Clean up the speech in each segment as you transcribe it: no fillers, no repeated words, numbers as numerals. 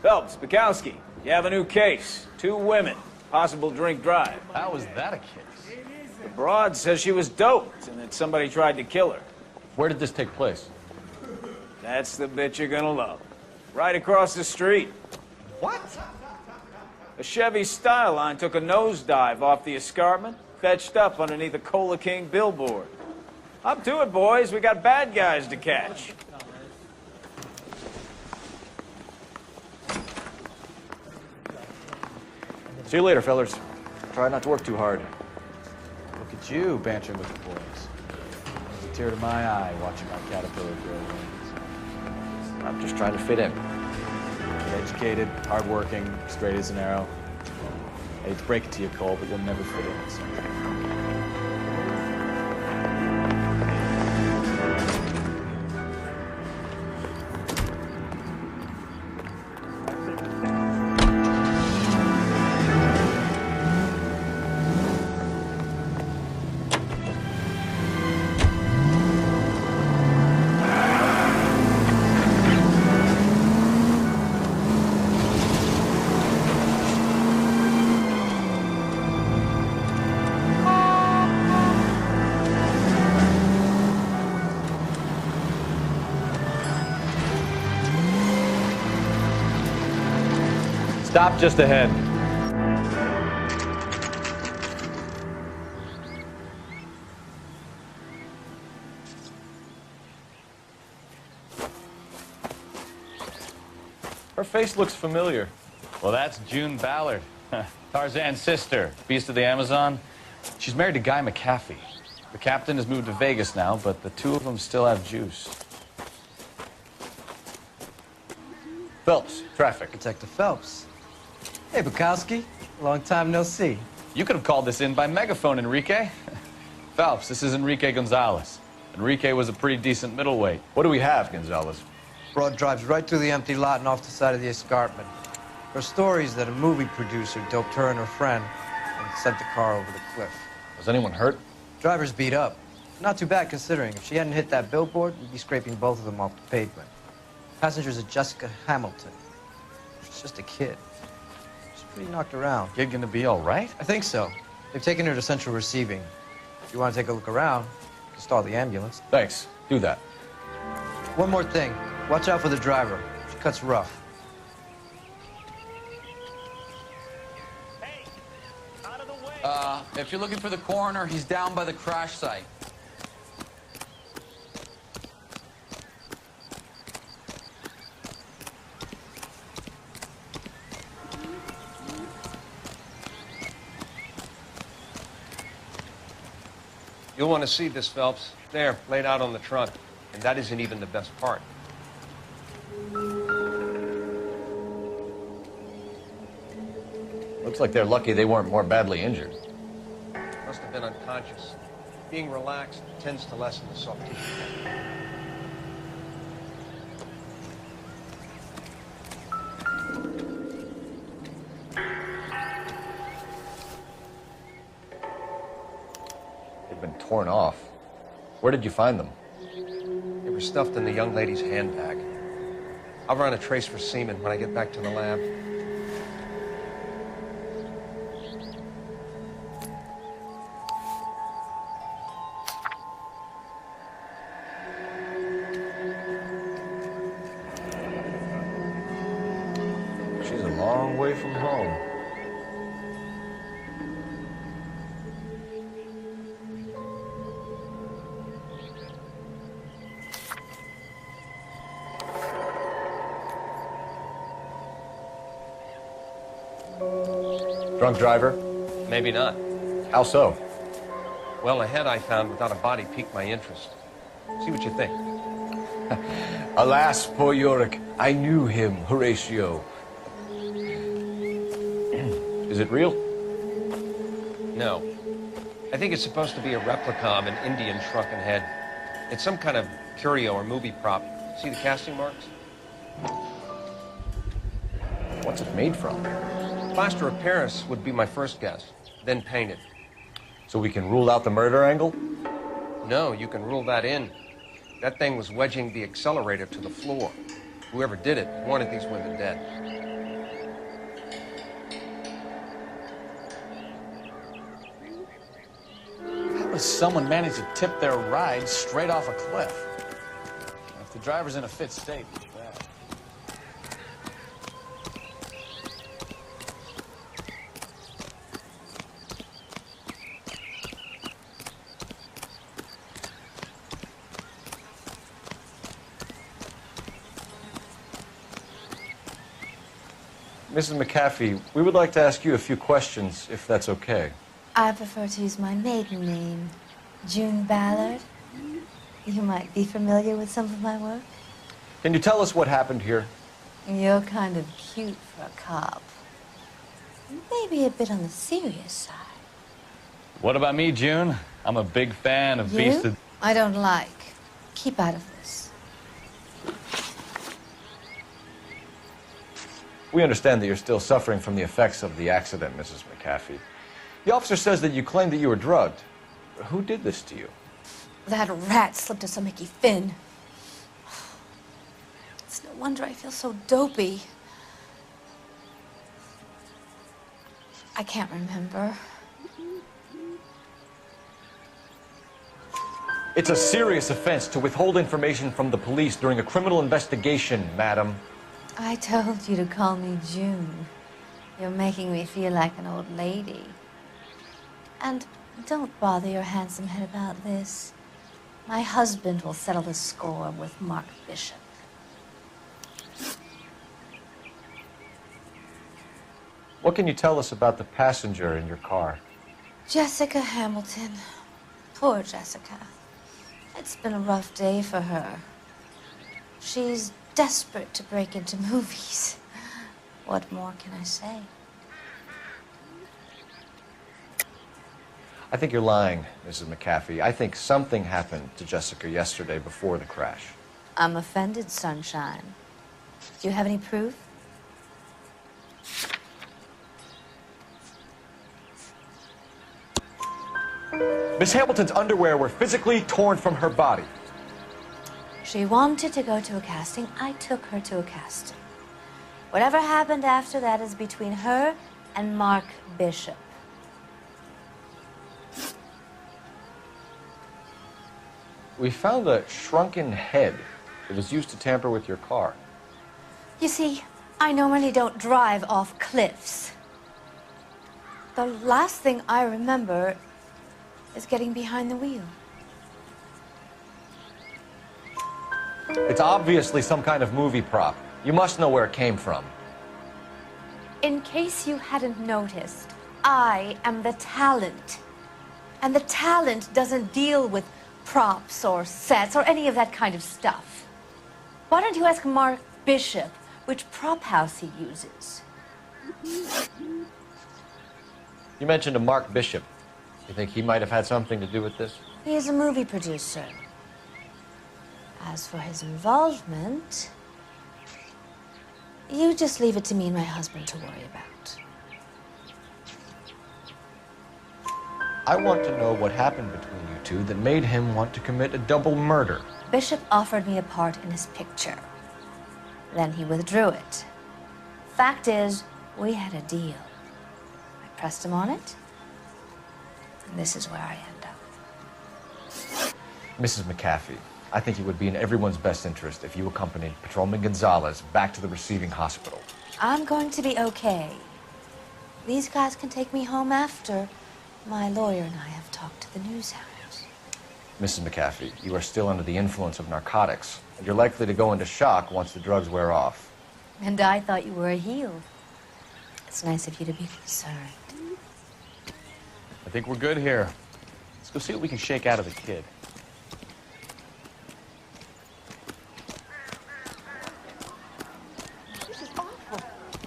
Phelps, Bukowski, you have a new case. 2 women, possible drink drive. How was that a case? The broad says she was doped and that somebody tried to kill her. Where did this take place? That's the bit you're gonna love. Right across the street. What? A Chevy Styline took a nosedive off the escarpment, fetched up underneath a Cola King billboard. Up to it, boys. We got bad guys to catch. See you later, fellas. Try not to work too hard. Look at you bantering with the boys. There's a tear to my eye watching my caterpillar grow wings. I'm just trying to fit in. Educated, hardworking, straight as an arrow. I hate to break it to you, Cole, but you'll never fit in. So. Stop just ahead. Her face looks familiar. Well, that's June Ballard, Tarzan's sister, beast of the Amazon. She's married to Guy McAfee. The captain has moved to Vegas now, but the 2 of them still have juice. Phelps, traffic. Detective Phelps. Hey, Bukowski. Long time no see. You could have called this in by megaphone, Enrique. Phelps, this is Enrique Gonzalez. Enrique was a pretty decent middleweight. What do we have, Gonzalez? Broad drives right through the empty lot and off the side of the escarpment. Her story is that a movie producer doped her and her friend and sent the car over the cliff. Was anyone hurt? Driver's beat up. Not too bad considering. If she hadn't hit that billboard, we'd be scraping both of them off the pavement. Passenger's a Jessica Hamilton. She's just a kid. She's pretty knocked around. Kid gonna be all right? I think so. They've taken her to central receiving. If you want to take a look around, you can stall the ambulance. Thanks. Do that. One more thing. Watch out for the driver. She cuts rough. If you're looking for the coroner, he's down by the crash site. You'll want to see this, Phelps. There, laid out on the trunk. And that isn't even the best part. Looks like they're lucky they weren't more badly injured. Must have been unconscious. Being relaxed tends to lessen the soft tissue. They've been torn off. Where did you find them? They were stuffed in the young lady's handbag. I'll run a trace for semen when I get back to the lab. She's a long way from home. Drunk driver? Maybe not. How so? Well, a head I found without a body piqued my interest. See what you think. Alas, poor Yorick. I knew him, Horatio. Is it real? No. I think it's supposed to be a replica of an Indian shrunken head. It's some kind of curio or movie prop. See the casting marks? What's it made from? Plaster of Paris would be my first guess, then painted. So we can rule out the murder angle? No, you can rule that in. That thing was wedging the accelerator to the floor. Whoever did it wanted these women dead. did someone manage to tip their ride straight off a cliff? If the driver's in a fit state, it's bad. Mrs. McAfee, we would like to ask you a few questions, if that's okay. I prefer to use my maiden name, June Ballard. You might be familiar with some of my work. Can you tell us what happened here? You're kind of cute for a cop. Maybe a bit on the serious side. What about me, June? I'm a big fan of Beast You? of... I don't like. Keep out of this. We understand that you're still suffering from the effects of the accident, Mrs. McAfee. The officer says that you claimed that you were drugged. Who did this to you? That rat slipped us a Mickey Finn. It's no wonder I feel so dopey. I can't remember. It's a serious offense to withhold information from the police during a criminal investigation, madam. I told you to call me June. You're making me feel like an old lady. And don't bother your handsome head about this. My husband will settle the score with Mark Bishop. What can you tell us about the passenger in your car? Jessica Hamilton. Poor Jessica. It's been a rough day for her. She's desperate to break into movies. What more can I say? I think you're lying, Mrs. McAfee. I think something happened to Jessica yesterday before the crash. I'm offended, Sunshine. Do you have any proof? Miss Hamilton's underwear were physically torn from her body. She wanted to go to a casting. I took her to a casting. Whatever happened after that is between her and Mark Bishop. We found a shrunken head that was used to tamper with your car. You see, I normally don't drive off cliffs. The last thing I remember is getting behind the wheel. It's obviously some kind of movie prop. You must know where it came from. In case you hadn't noticed, I am the talent. And the talent doesn't deal with props or sets or any of that kind of stuff. Why don't you ask Mark Bishop which prop house he uses? You mentioned a Mark Bishop. You think he might have had something to do with this? He is a movie producer. As for his involvement, you just leave it to me and my husband to worry about. I want to know what happened between you two that made him want to commit a double murder. Bishop offered me a part in his picture. Then he withdrew it. Fact is, we had a deal. I pressed him on it, and this is where I end up. Mrs. McAfee, I think it would be in everyone's best interest if you accompanied Patrolman Gonzalez back to the receiving hospital. I'm going to be okay. These guys can take me home after. My lawyer and I have talked to the news hounds. Mrs. McAfee, you are still under the influence of narcotics, and you're likely to go into shock once the drugs wear off. And I thought you were a heel. It's nice of you to be concerned. I think we're good here. Let's go see what we can shake out of the kid. This is awful.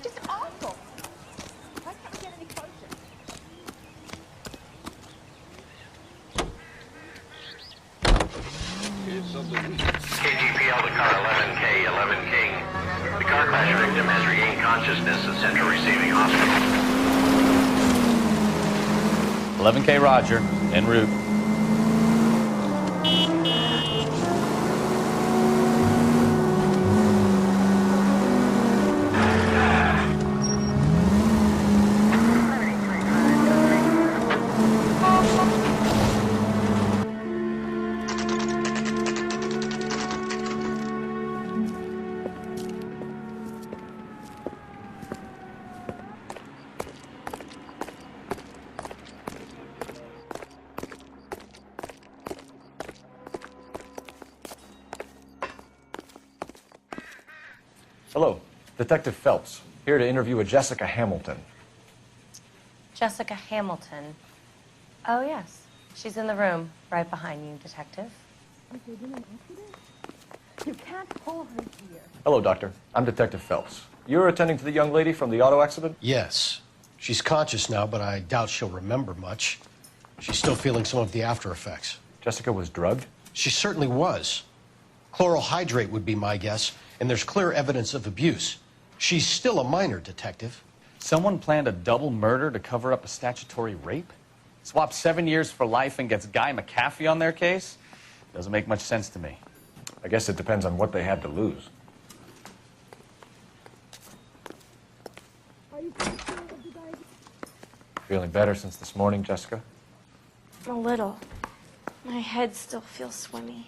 Just awful. Why can't we get any closer? KGPL to car 11K, 11 King. The car crash victim has regained consciousness at Central Receiving Hospital. 11K Roger, en route. Hello, Detective Phelps, here to interview a Jessica Hamilton. Jessica Hamilton. Oh, yes. She's in the room, right behind you, Detective. You can't pull her here. Hello, Doctor. I'm Detective Phelps. You're attending to the young lady from the auto accident? Yes. She's conscious now, but I doubt she'll remember much. She's still feeling some of the after effects. Jessica was drugged? She certainly was. Chloral hydrate would be my guess, and there's clear evidence of abuse. She's still a minor, Detective. Someone planned a double murder to cover up a statutory rape? Swaps 7 years for life and gets Guy McAfee on their case? Doesn't make much sense to me. I guess it depends on what they had to lose. Feeling better since this morning, Jessica? A little. My head still feels swimmy.